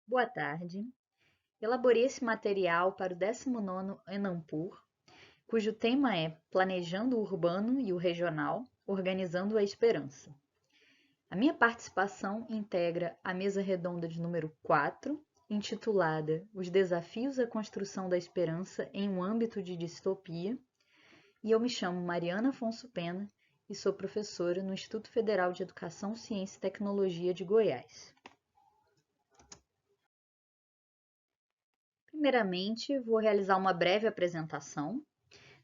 Boa tarde. Elaborei esse material para o 19º Enampur, cujo tema é Planejando o Urbano e o Regional, Organizando a Esperança. A minha participação integra a mesa redonda de número 4, intitulada Os Desafios à Construção da Esperança em um Âmbito de Distopia, e eu me chamo Mariana Afonso Pena e sou professora no Instituto Federal de Educação, Ciência e Tecnologia de Goiás. Primeiramente, vou realizar uma breve apresentação.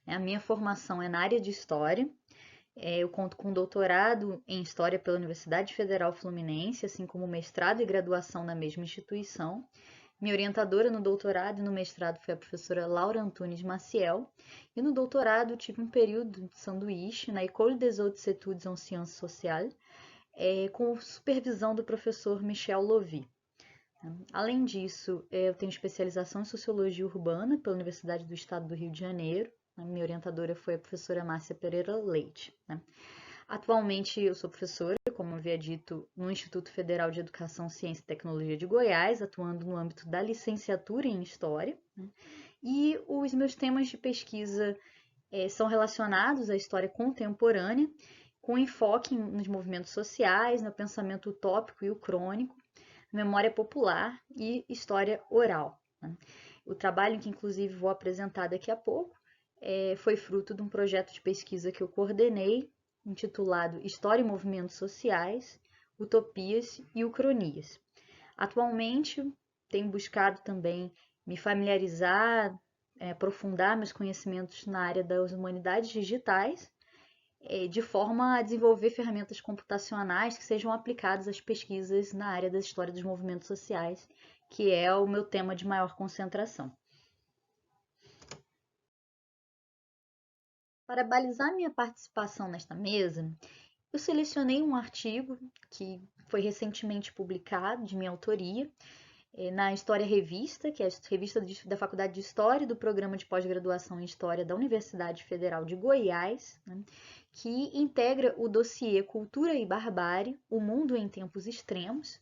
A minha formação é na área de História. Eu conto com doutorado em História pela Universidade Federal Fluminense, assim como mestrado e graduação na mesma instituição. Minha orientadora no doutorado e no mestrado foi a professora Laura Antunes Maciel. E no doutorado tive um período de sanduíche na École des Hautes Études en Sciences Sociales, com supervisão do professor Michel Lovy. Além disso, eu tenho especialização em Sociologia Urbana pela Universidade do Estado do Rio de Janeiro. A minha orientadora foi a professora Márcia Pereira Leite. Atualmente, eu sou professora, como eu havia dito, no Instituto Federal de Educação, Ciência e Tecnologia de Goiás, atuando no âmbito da licenciatura em História. E os meus temas de pesquisa são relacionados à história contemporânea, com enfoque nos movimentos sociais, no pensamento utópico e ucrônico, memória popular e história oral. O trabalho que, inclusive, vou apresentar daqui a pouco foi fruto de um projeto de pesquisa que eu coordenei, intitulado História e Movimentos Sociais, Utopias e Ucronias. Atualmente, tenho buscado também me familiarizar, aprofundar meus conhecimentos na área das humanidades digitais, de forma a desenvolver ferramentas computacionais que sejam aplicadas às pesquisas na área da história dos movimentos sociais, que é o meu tema de maior concentração. Para balizar minha participação nesta mesa, eu selecionei um artigo que foi recentemente publicado, de minha autoria, na História Revista, que é a revista da Faculdade de História do Programa de Pós-Graduação em História da Universidade Federal de Goiás, que integra o dossiê Cultura e Barbárie, O Mundo em Tempos Extremos,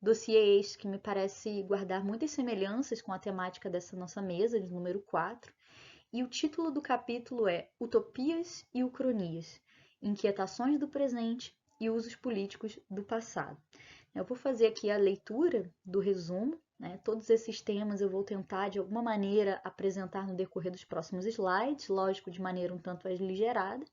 dossiê este que me parece guardar muitas semelhanças com a temática dessa nossa mesa, de número 4, e o título do capítulo é Utopias e Ucronias, Inquietações do Presente e Usos Políticos do Passado. Eu vou fazer aqui a leitura do resumo, todos esses temas eu vou tentar de alguma maneira apresentar no decorrer dos próximos slides, lógico, de maneira um tanto aligerada,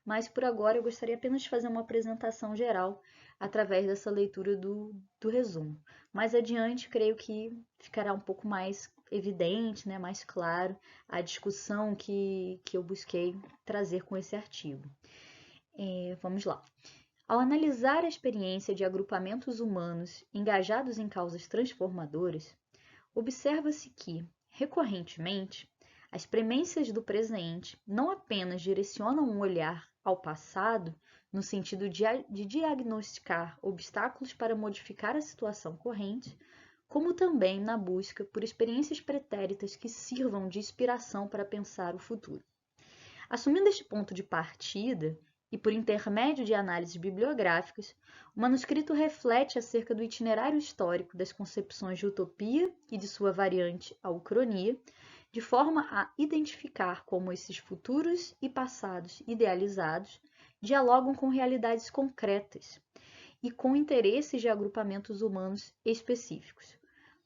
mas por agora eu gostaria apenas de fazer uma apresentação geral através dessa leitura do resumo. Mais adiante, creio que ficará um pouco mais evidente, mais claro, a discussão que eu busquei trazer com esse artigo. Vamos lá. Ao analisar a experiência de agrupamentos humanos engajados em causas transformadoras, observa-se que, recorrentemente, as premências do presente não apenas direcionam um olhar ao passado no sentido de diagnosticar obstáculos para modificar a situação corrente, como também na busca por experiências pretéritas que sirvam de inspiração para pensar o futuro. Assumindo este ponto de partida, e por intermédio de análises bibliográficas, o manuscrito reflete acerca do itinerário histórico das concepções de utopia e de sua variante, a ucronia, de forma a identificar como esses futuros e passados idealizados dialogam com realidades concretas e com interesses de agrupamentos humanos específicos.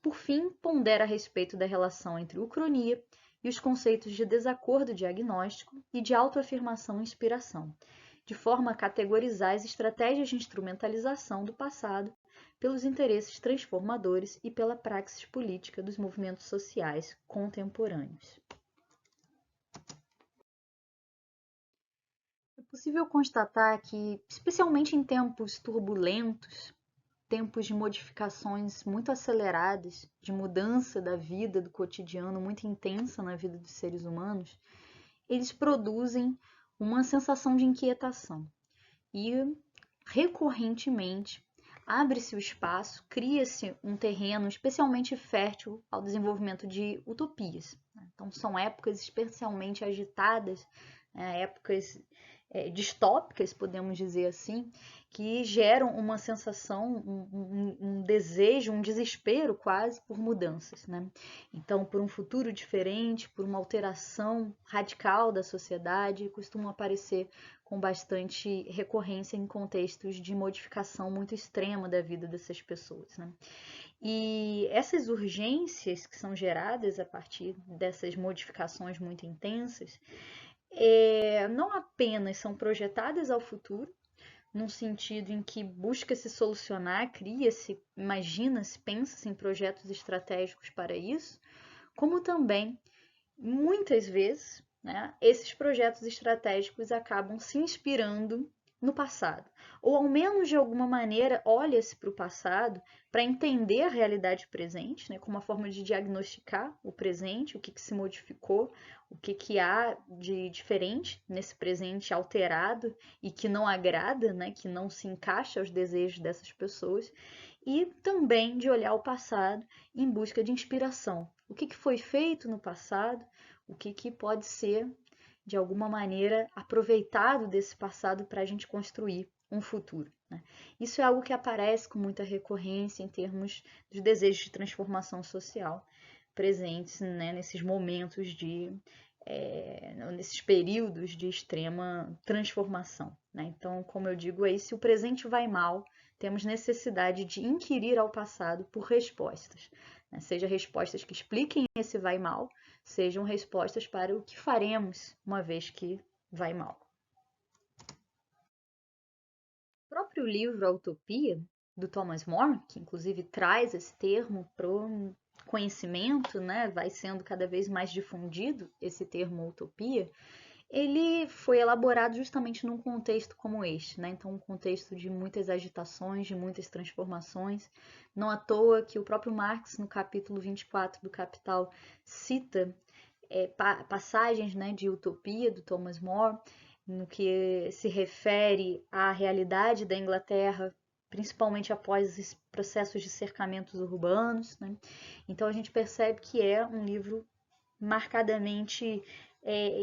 Por fim, pondera a respeito da relação entre ucronia e os conceitos de desacordo diagnóstico e de autoafirmação e inspiração, de forma a categorizar as estratégias de instrumentalização do passado pelos interesses transformadores e pela praxis política dos movimentos sociais contemporâneos. É possível constatar que, especialmente em tempos turbulentos, tempos de modificações muito aceleradas, de mudança da vida, do cotidiano muito intensa na vida dos seres humanos, eles produzem uma sensação de inquietação e, recorrentemente, abre-se o espaço, cria-se um terreno especialmente fértil ao desenvolvimento de utopias. Então, são épocas especialmente agitadas, épocas distópicas, podemos dizer assim, que geram uma sensação, um desejo, um desespero quase por mudanças, né? Então, por um futuro diferente, por uma alteração radical da sociedade, costumam aparecer com bastante recorrência em contextos de modificação muito extrema da vida dessas pessoas, né? E essas urgências que são geradas a partir dessas modificações muito intensas, não apenas são projetadas ao futuro, num sentido em que busca-se solucionar, cria-se, imagina-se, pensa-se em projetos estratégicos para isso, como também, muitas vezes, né, esses projetos estratégicos acabam se inspirando no passado. Ou, ao menos, de alguma maneira, olha-se para o passado para entender a realidade presente, né, como uma forma de diagnosticar o presente, o que se modificou, o que há de diferente nesse presente alterado e que não agrada, né, que não se encaixa aos desejos dessas pessoas, e também de olhar o passado em busca de inspiração. O que foi feito no passado, o que pode ser, de alguma maneira, aproveitado desse passado para a gente construir um futuro, né? Isso é algo que aparece com muita recorrência em termos dos desejos de transformação social presentes, né, nesses momentos nesses períodos de extrema transformação, né? Então, como eu digo aí, se o presente vai mal, temos necessidade de inquirir ao passado por respostas, né? Seja respostas que expliquem esse vai mal, sejam respostas para o que faremos uma vez que vai mal. O próprio livro A Utopia, do Thomas More, que inclusive traz esse termo para o conhecimento, né, vai sendo cada vez mais difundido esse termo utopia, ele foi elaborado justamente num contexto como este, né? Então, um contexto de muitas agitações, de muitas transformações. Não à toa que o próprio Marx, no capítulo 24 do Capital, cita passagens, né, de utopia do Thomas More, no que se refere à realidade da Inglaterra, principalmente após esses processos de cercamentos urbanos, né? Então a gente percebe que é um livro marcadamente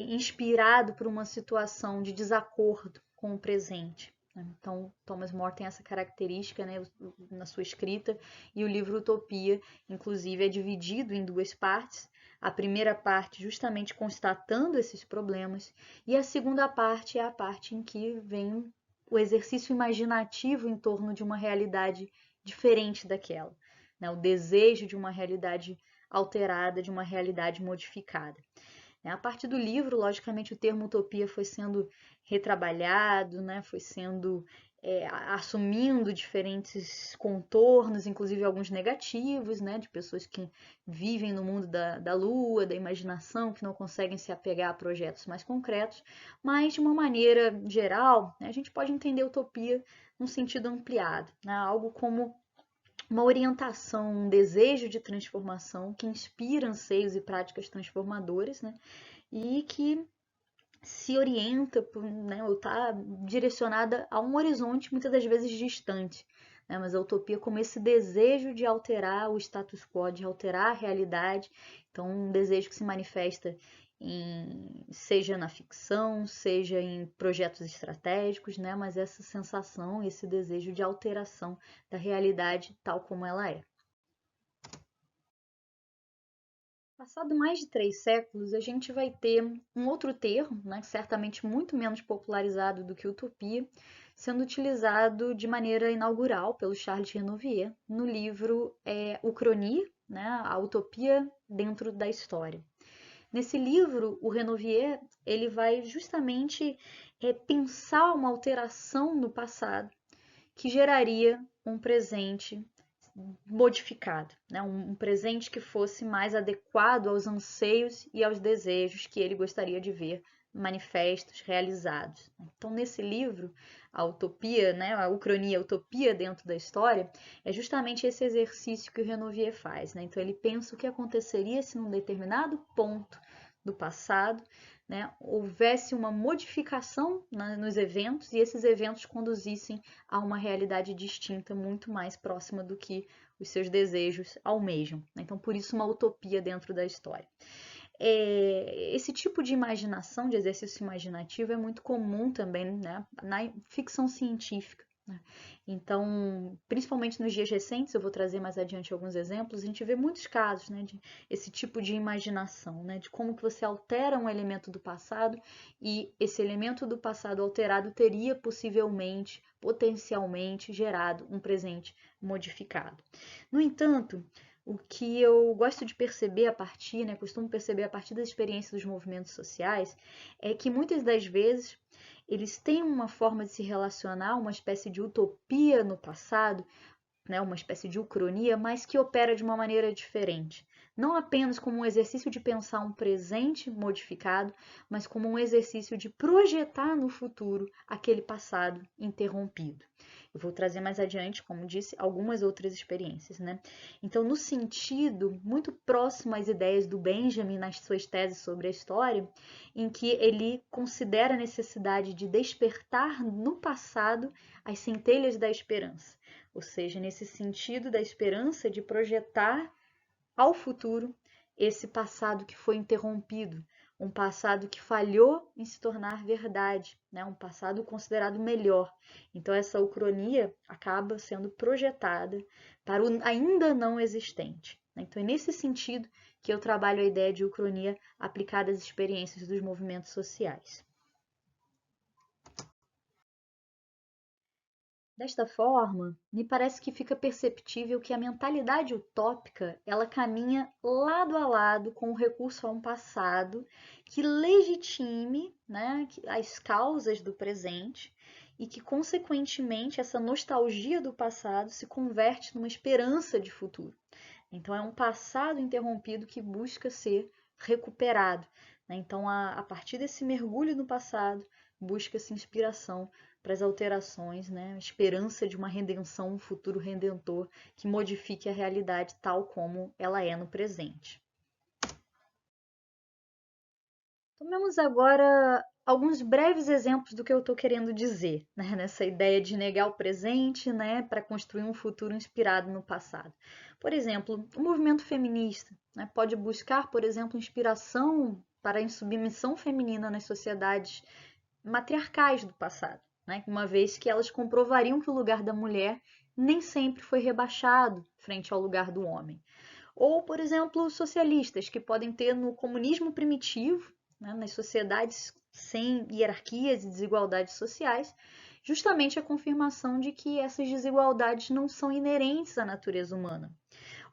inspirado por uma situação de desacordo com o presente, né? Então, Thomas More tem essa característica, né, na sua escrita, e o livro Utopia, inclusive, é dividido em duas partes. A primeira parte justamente constatando esses problemas, e a segunda parte é a parte em que vem o exercício imaginativo em torno de uma realidade diferente daquela, né? O desejo de uma realidade alterada, de uma realidade modificada. A partir do livro, logicamente, o termo utopia foi sendo retrabalhado, né? Foi sendo assumindo diferentes contornos, inclusive alguns negativos, né? De pessoas que vivem no mundo da lua, da imaginação, que não conseguem se apegar a projetos mais concretos, mas de uma maneira geral, né, a gente pode entender utopia num sentido ampliado, né? Algo como uma orientação, um desejo de transformação que inspira anseios e práticas transformadoras, né? E que se orienta, né, ou está direcionada a um horizonte muitas das vezes distante, né? Mas a utopia como esse desejo de alterar o status quo, de alterar a realidade, então um desejo que se manifesta seja na ficção, seja em projetos estratégicos, né? Mas essa sensação, esse desejo de alteração da realidade tal como ela é. Passado mais de 3 séculos, a gente vai ter um outro termo, né, certamente muito menos popularizado do que utopia, sendo utilizado de maneira inaugural pelo Charles Renouvier no livro Uchronie, né, a utopia dentro da história. Nesse livro, o Renouvier ele vai justamente pensar uma alteração no passado que geraria um presente modificado, né? Um presente que fosse mais adequado aos anseios e aos desejos que ele gostaria de ver manifestos, realizados. Então, nesse livro, a utopia, né, a Uchronie, a utopia dentro da história, é justamente esse exercício que o Renouvier faz, né? Então, ele pensa o que aconteceria se num determinado ponto do passado, né, houvesse uma modificação nos eventos e esses eventos conduzissem a uma realidade distinta, muito mais próxima do que os seus desejos almejam. Então, por isso, uma utopia dentro da história. esse tipo de imaginação, de exercício imaginativo, é muito comum também, né, na ficção científica, né? Então, principalmente nos dias recentes, eu vou trazer mais adiante alguns exemplos, a gente vê muitos casos, né, de esse tipo de imaginação, né, de como que você altera um elemento do passado e esse elemento do passado alterado teria possivelmente, potencialmente gerado um presente modificado. No entanto, o que eu gosto de perceber a partir, né, costumo perceber a partir das experiências dos movimentos sociais, é que muitas das vezes eles têm uma forma de se relacionar, uma espécie de utopia no passado, né, uma espécie de ucronia, mas que opera de uma maneira diferente. Não apenas como um exercício de pensar um presente modificado, mas como um exercício de projetar no futuro aquele passado interrompido. Eu vou trazer mais adiante, como disse, algumas outras experiências, né? Então, no sentido muito próximo às ideias do Benjamin nas suas teses sobre a história, em que ele considera a necessidade de despertar no passado as centelhas da esperança, ou seja, nesse sentido da esperança de projetar ao futuro esse passado que foi interrompido, um passado que falhou em se tornar verdade, né? Um passado considerado melhor. Então, essa ucronia acaba sendo projetada para o ainda não existente. Então, é nesse sentido que eu trabalho a ideia de ucronia aplicada às experiências dos movimentos sociais. Desta forma, me parece que fica perceptível que a mentalidade utópica, ela caminha lado a lado com o recurso a um passado que legitime, né, as causas do presente e que, consequentemente, essa nostalgia do passado se converte numa esperança de futuro. Então, é um passado interrompido que busca ser recuperado, né? Então, a partir desse mergulho no passado, busca-se inspiração para as alterações, né? A esperança de uma redenção, um futuro redentor que modifique a realidade tal como ela é no presente. Tomemos agora alguns breves exemplos do que eu estou querendo dizer, né? Nessa ideia de negar o presente, né, para construir um futuro inspirado no passado. Por exemplo, o movimento feminista, né, pode buscar, por exemplo, inspiração para a insubmissão feminina nas sociedades matriarcais do passado, né? Uma vez que elas comprovariam que o lugar da mulher nem sempre foi rebaixado frente ao lugar do homem. Ou, por exemplo, socialistas, que podem ter no comunismo primitivo, né, nas sociedades sem hierarquias e desigualdades sociais, justamente a confirmação de que essas desigualdades não são inerentes à natureza humana.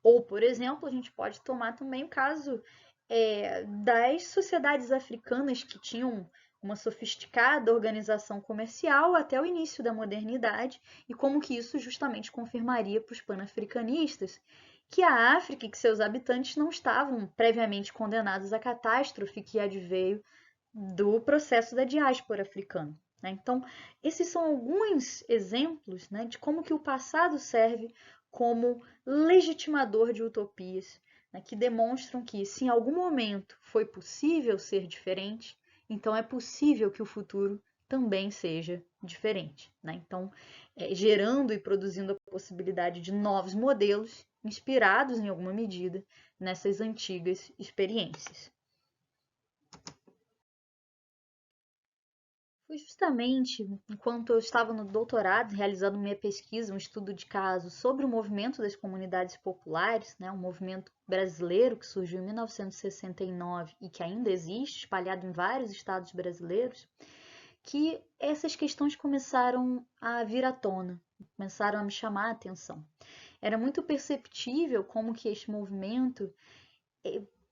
Ou, por exemplo, a gente pode tomar também o caso das sociedades africanas que tinham uma sofisticada organização comercial até o início da modernidade e como que isso justamente confirmaria para os panafricanistas que a África e que seus habitantes não estavam previamente condenados à catástrofe que adveio do processo da diáspora africana, né? Então, esses são alguns exemplos, né, de como que o passado serve como legitimador de utopias, né, que demonstram que, se em algum momento foi possível ser diferente, então é possível que o futuro também seja diferente, né? Então, gerando e produzindo a possibilidade de novos modelos inspirados em alguma medida nessas antigas experiências. Foi justamente enquanto eu estava no doutorado, realizando minha pesquisa, um estudo de caso sobre o movimento das comunidades populares, né, um movimento brasileiro que surgiu em 1969 e que ainda existe, espalhado em vários estados brasileiros, que essas questões começaram a vir à tona, começaram a me chamar a atenção. Era muito perceptível como que este movimento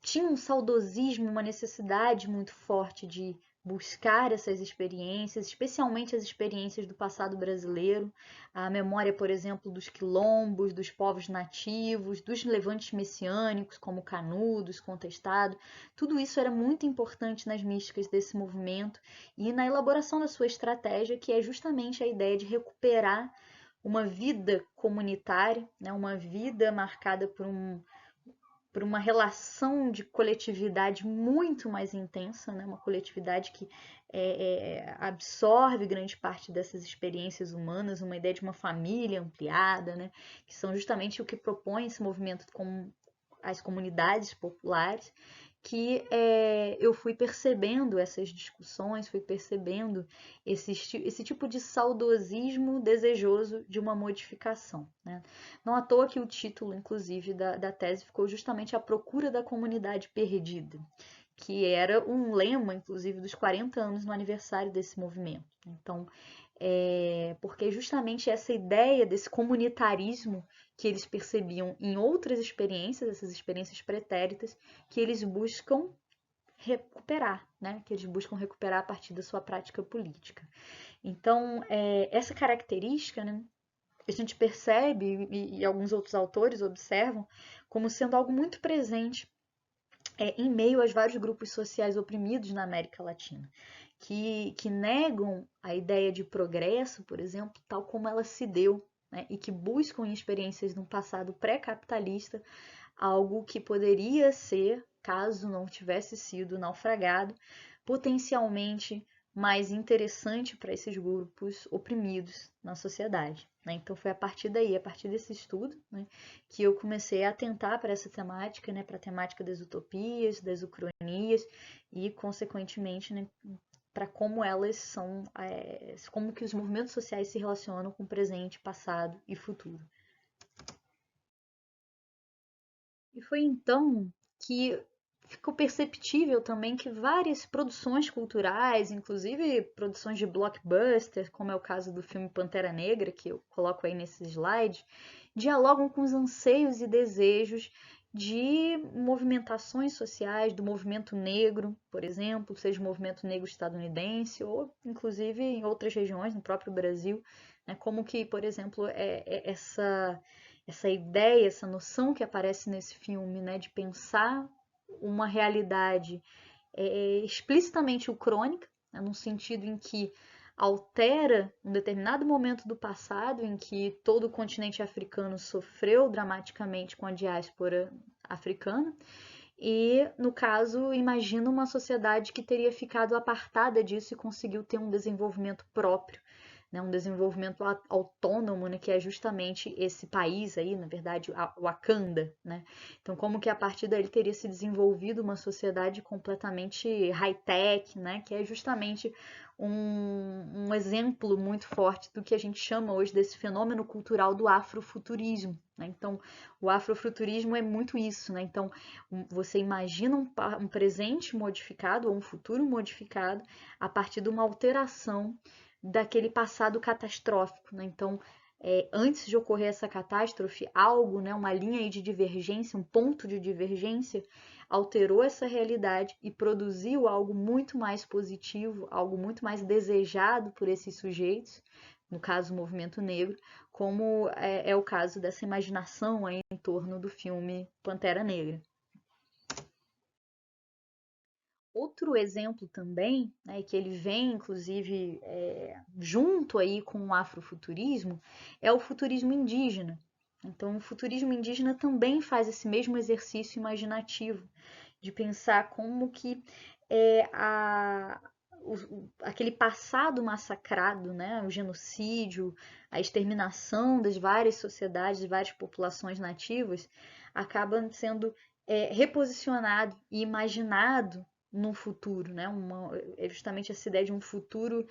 tinha um saudosismo, uma necessidade muito forte de buscar essas experiências, especialmente as experiências do passado brasileiro, a memória, por exemplo, dos quilombos, dos povos nativos, dos levantes messiânicos, como Canudos, Contestado. Tudo isso era muito importante nas místicas desse movimento e na elaboração da sua estratégia, que é justamente a ideia de recuperar uma vida comunitária, né, uma vida marcada por uma relação de coletividade muito mais intensa, né? Uma coletividade que absorve grande parte dessas experiências humanas, uma ideia de uma família ampliada, né? Que são justamente o que propõe esse movimento com as comunidades populares. que eu fui percebendo essas discussões, fui percebendo esse tipo de saudosismo desejoso de uma modificação, né? Não à toa que o título, inclusive, da tese ficou justamente A Procura da Comunidade Perdida, que era um lema, inclusive, dos 40 anos no aniversário desse movimento. Então, porque justamente essa ideia desse comunitarismo que eles percebiam em outras experiências, essas experiências pretéritas, que eles buscam recuperar, né? Que eles buscam recuperar a partir da sua prática política. Então, essa característica, né, a gente percebe, e alguns outros autores observam, como sendo algo muito presente em meio aos vários grupos sociais oprimidos na América Latina, que negam a ideia de progresso, por exemplo, tal como ela se deu, né, e que buscam em experiências de um passado pré-capitalista algo que poderia ser, caso não tivesse sido naufragado, potencialmente mais interessante para esses grupos oprimidos na sociedade, né? Então foi a partir daí, a partir desse estudo, né, que eu comecei a atentar para essa temática, né, para a temática das utopias, das ucronias e, consequentemente, né, para como elas são, como que os movimentos sociais se relacionam com o presente, passado e futuro. E foi então que ficou perceptível também que várias produções culturais, inclusive produções de blockbuster, como é o caso do filme Pantera Negra, que eu coloco aí nesse slide, dialogam com os anseios e desejos de movimentações sociais, do movimento negro, por exemplo, seja o movimento negro estadunidense ou inclusive em outras regiões, no próprio Brasil, né, como que, por exemplo, essa ideia, essa noção que aparece nesse filme, né, de pensar uma realidade explicitamente ucrônica, né, num sentido em que altera um determinado momento do passado em que todo o continente africano sofreu dramaticamente com a diáspora africana. E, no caso, imagina uma sociedade que teria ficado apartada disso e conseguiu ter um desenvolvimento próprio, né, um desenvolvimento autônomo, né, que é justamente esse país aí, na verdade, Wakanda, né? Então, como que a partir daí teria se desenvolvido uma sociedade completamente high-tech, né, que é justamente um exemplo muito forte do que a gente chama hoje desse fenômeno cultural do afrofuturismo, né? Então, o afrofuturismo é muito isso, né? Então, você imagina um presente modificado ou um futuro modificado a partir de uma alteração daquele passado catastrófico, né? Então, antes de ocorrer essa catástrofe, algo, né, uma linha aí de divergência, um ponto de divergência, alterou essa realidade e produziu algo muito mais positivo, algo muito mais desejado por esses sujeitos, no caso o movimento negro, como é o caso dessa imaginação aí em torno do filme Pantera Negra. Outro exemplo também, né, que ele vem inclusive junto aí com o afrofuturismo, é o futurismo indígena. Então, o futurismo indígena também faz esse mesmo exercício imaginativo de pensar como que é, a, aquele passado massacrado, né, o genocídio, a exterminação das várias sociedades, das várias populações nativas, acaba sendo reposicionado e imaginado num futuro, né? É justamente essa ideia de um futuro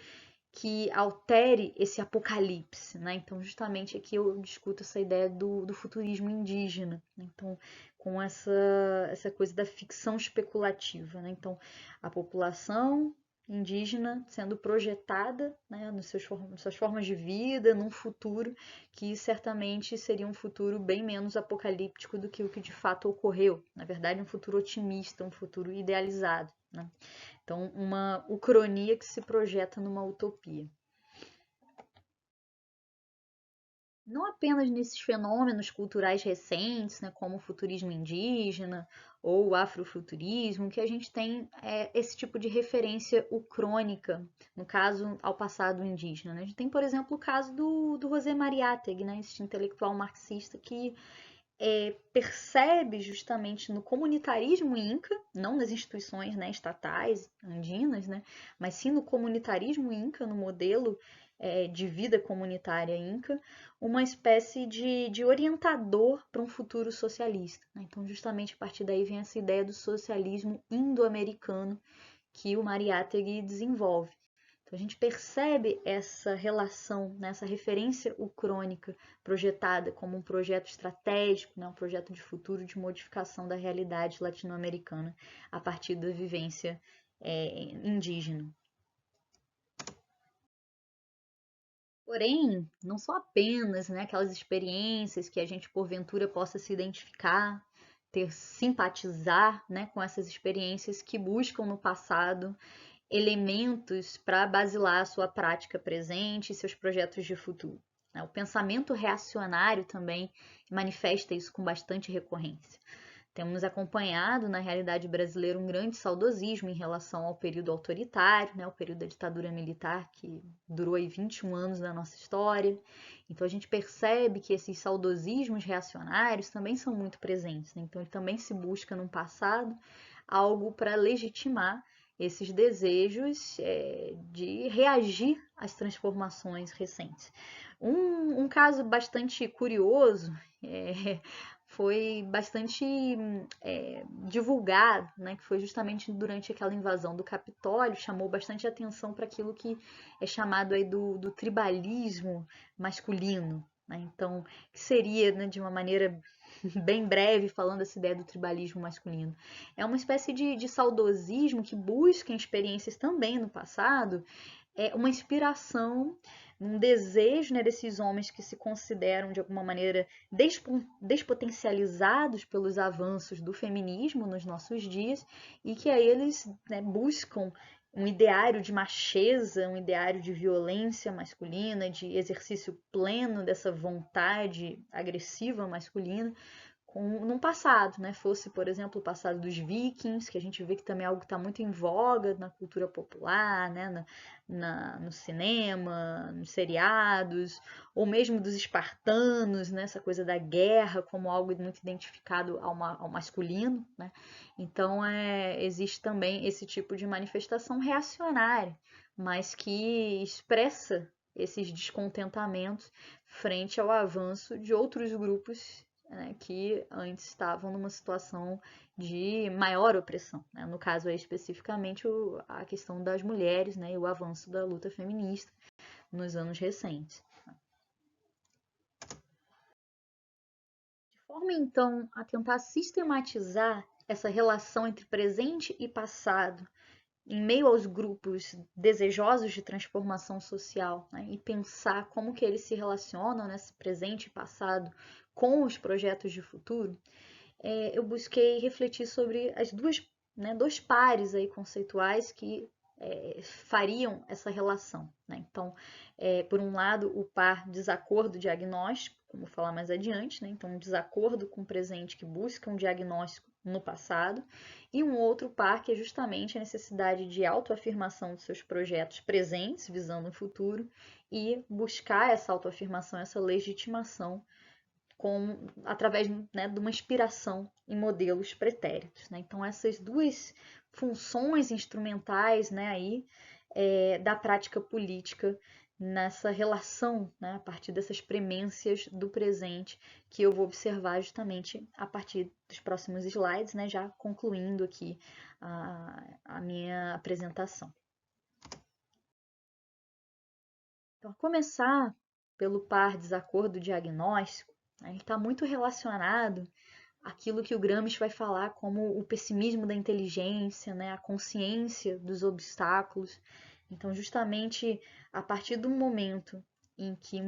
que altere esse apocalipse, né? Então, justamente aqui eu discuto essa ideia do futurismo indígena, né? Então, com essa coisa da ficção especulativa, né? Então, a população indígena sendo projetada, né, nas suas formas de vida, num futuro que certamente seria um futuro bem menos apocalíptico do que o que de fato ocorreu. Na verdade, um futuro otimista, um futuro idealizado, né? Então, uma ucronia que se projeta numa utopia. Não apenas nesses fenômenos culturais recentes, né, como o futurismo indígena ou o afrofuturismo, que a gente tem esse tipo de referência ucrônica, no caso, ao passado indígena, né? A gente tem, por exemplo, o caso do José Mariátegui, né, esse intelectual marxista que percebe justamente no comunitarismo inca, não nas instituições, né, estatais andinas, né, mas sim no comunitarismo inca, no modelo de vida comunitária inca, uma espécie de orientador para um futuro socialista, né? Então, justamente a partir daí vem essa ideia do socialismo indo-americano que o Mariátegui desenvolve. Então, a gente percebe essa relação, né, essa referência ucrônica projetada como um projeto estratégico, né, um projeto de futuro de modificação da realidade latino-americana a partir da vivência indígena. Porém, não são apenas, né, aquelas experiências que a gente porventura possa se identificar, simpatizar, né, com essas experiências que buscam no passado elementos para basilar a sua prática presente e seus projetos de futuro. O pensamento reacionário também manifesta isso com bastante recorrência. Temos acompanhado na realidade brasileira um grande saudosismo em relação ao período autoritário, né, o período da ditadura militar que durou aí 21 anos da nossa história. Então a gente percebe que esses saudosismos reacionários também são muito presentes, né? Então também se busca no passado algo para legitimar esses desejos de reagir às transformações recentes. Um caso bastante curioso foi bastante divulgado, né, que foi justamente durante aquela invasão do Capitólio, chamou bastante atenção para aquilo que é chamado aí do tribalismo masculino. Né? Então, que seria, né, de uma maneira bem breve, falando essa ideia do tribalismo masculino. É uma espécie de saudosismo que busca em experiências também no passado uma inspiração, um desejo, né, desses homens que se consideram de alguma maneira despotencializados pelos avanços do feminismo nos nossos dias e que aí eles, né, buscam um ideário de macheza, um ideário de violência masculina, de exercício pleno dessa vontade agressiva masculina, num passado, né? Fosse, por exemplo, o passado dos vikings, que a gente vê que também é algo que está muito em voga na cultura popular, né? No cinema, nos seriados, ou mesmo dos espartanos, né? Essa coisa da guerra como algo muito identificado ao masculino, né? Então, existe também esse tipo de manifestação reacionária, mas que expressa esses descontentamentos frente ao avanço de outros grupos, né, que antes estavam numa situação de maior opressão. Né? No caso aí, especificamente a questão das mulheres, né, e o avanço da luta feminista nos anos recentes. De forma, então, a tentar sistematizar essa relação entre presente e passado, em meio aos grupos desejosos de transformação social, né, e pensar como que eles se relacionam nesse presente e passado com os projetos de futuro, eu busquei refletir sobre as dois pares aí conceituais que fariam essa relação. Né? Então, por um lado, o par desacordo diagnóstico, como vou falar mais adiante, né? Então, um desacordo com o presente que busca um diagnóstico no passado, e um outro par que é justamente a necessidade de autoafirmação dos seus projetos presentes, visando o futuro, e buscar essa autoafirmação, essa legitimação através, né, de uma inspiração em modelos pretéritos. Né? Então, essas duas funções instrumentais, né, aí, da prática política nessa relação, né, a partir dessas premências do presente que eu vou observar justamente a partir dos próximos slides, né, já concluindo aqui a minha apresentação. Então, a começar pelo par desacordo diagnóstico, ele está muito relacionado àquilo que o Gramsci vai falar como o pessimismo da inteligência, né? A consciência dos obstáculos. Então, justamente a partir do momento em que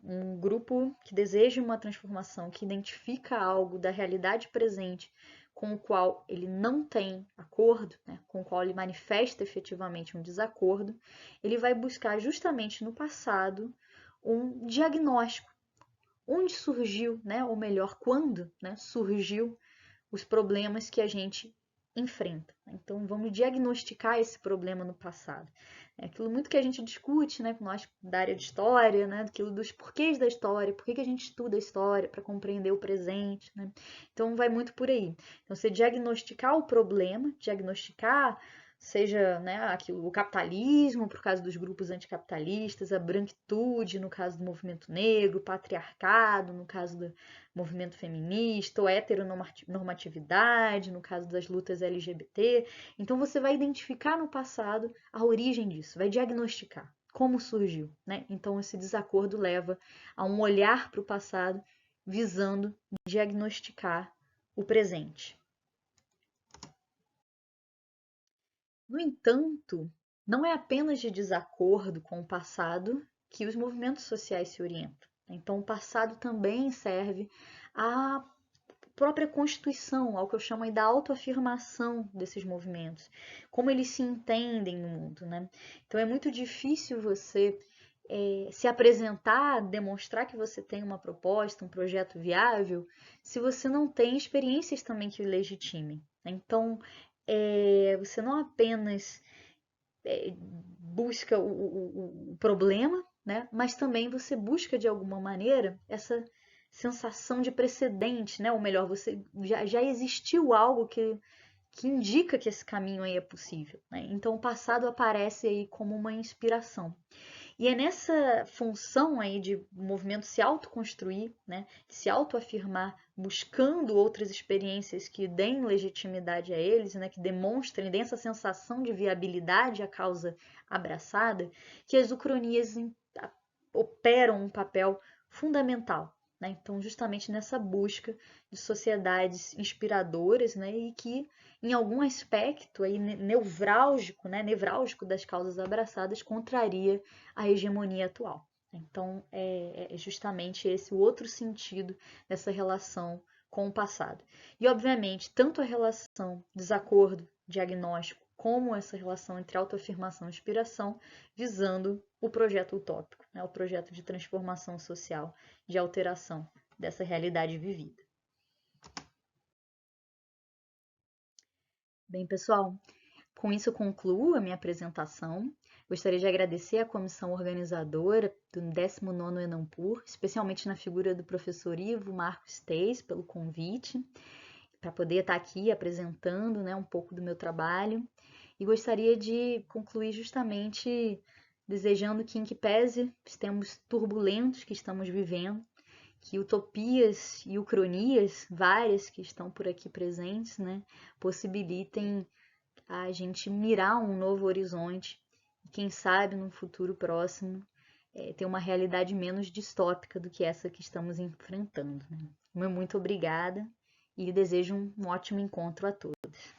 um grupo que deseja uma transformação, que identifica algo da realidade presente com o qual ele não tem acordo, né, com o qual ele manifesta efetivamente um desacordo, ele vai buscar justamente no passado um diagnóstico. Onde surgiu, né, ou melhor, quando, né, surgiu os problemas que a gente enfrenta. Então, vamos diagnosticar esse problema no passado. É aquilo muito que a gente discute, né, com nós da área de história, né, aquilo dos porquês da história, por que a gente estuda a história para compreender o presente, né? Então, vai muito por aí. Então, você diagnosticar o problema, diagnosticar seja, né, o capitalismo, por causa dos grupos anticapitalistas, a branquitude, no caso do movimento negro, o patriarcado, no caso do movimento feminista, ou a heteronormatividade, no caso das lutas LGBT. Então, você vai identificar no passado a origem disso, vai diagnosticar como surgiu, né? Então, esse desacordo leva a um olhar para o passado visando diagnosticar o presente. No entanto, não é apenas de desacordo com o passado que os movimentos sociais se orientam. Então, o passado também serve à própria constituição, ao que eu chamo aí da autoafirmação desses movimentos, como eles se entendem no mundo, né? Então, é muito difícil você se apresentar, demonstrar que você tem uma proposta, um projeto viável, se você não tem experiências também que o legitimem. Então, você não apenas busca o problema, né? Mas também você busca de alguma maneira essa sensação de precedente, né? Ou melhor, você já existiu algo que indica que esse caminho aí é possível, né? Então o passado aparece aí como uma inspiração. E é nessa função aí de o movimento se autoconstruir, né, se autoafirmar, buscando outras experiências que deem legitimidade a eles, né, que demonstrem, deem essa sensação de viabilidade à causa abraçada, que as ucronias operam um papel fundamental. Né? Então, justamente nessa busca de sociedades inspiradoras, né, e que, em algum aspecto aí, nevrálgico, né, nevrálgico das causas abraçadas, contraria a hegemonia atual. Então, é justamente esse o outro sentido dessa relação com o passado. E, obviamente, tanto a relação desacordo, diagnóstico, como essa relação entre autoafirmação e inspiração, visando o projeto utópico, né? O projeto de transformação social, de alteração dessa realidade vivida. Bem, pessoal, com isso eu concluo a minha apresentação. Gostaria de agradecer à comissão organizadora do 19º Enampur, especialmente na figura do professor Ivo Marcos Teis, pelo convite, para poder estar aqui apresentando, né, um pouco do meu trabalho. E gostaria de concluir justamente desejando que, em que pese os tempos turbulentos que estamos vivendo, que utopias e ucronias várias que estão por aqui presentes, né, possibilitem a gente mirar um novo horizonte e, quem sabe, no futuro próximo, ter uma realidade menos distópica do que essa que estamos enfrentando. Né? Muito obrigada e desejo um ótimo encontro a todos.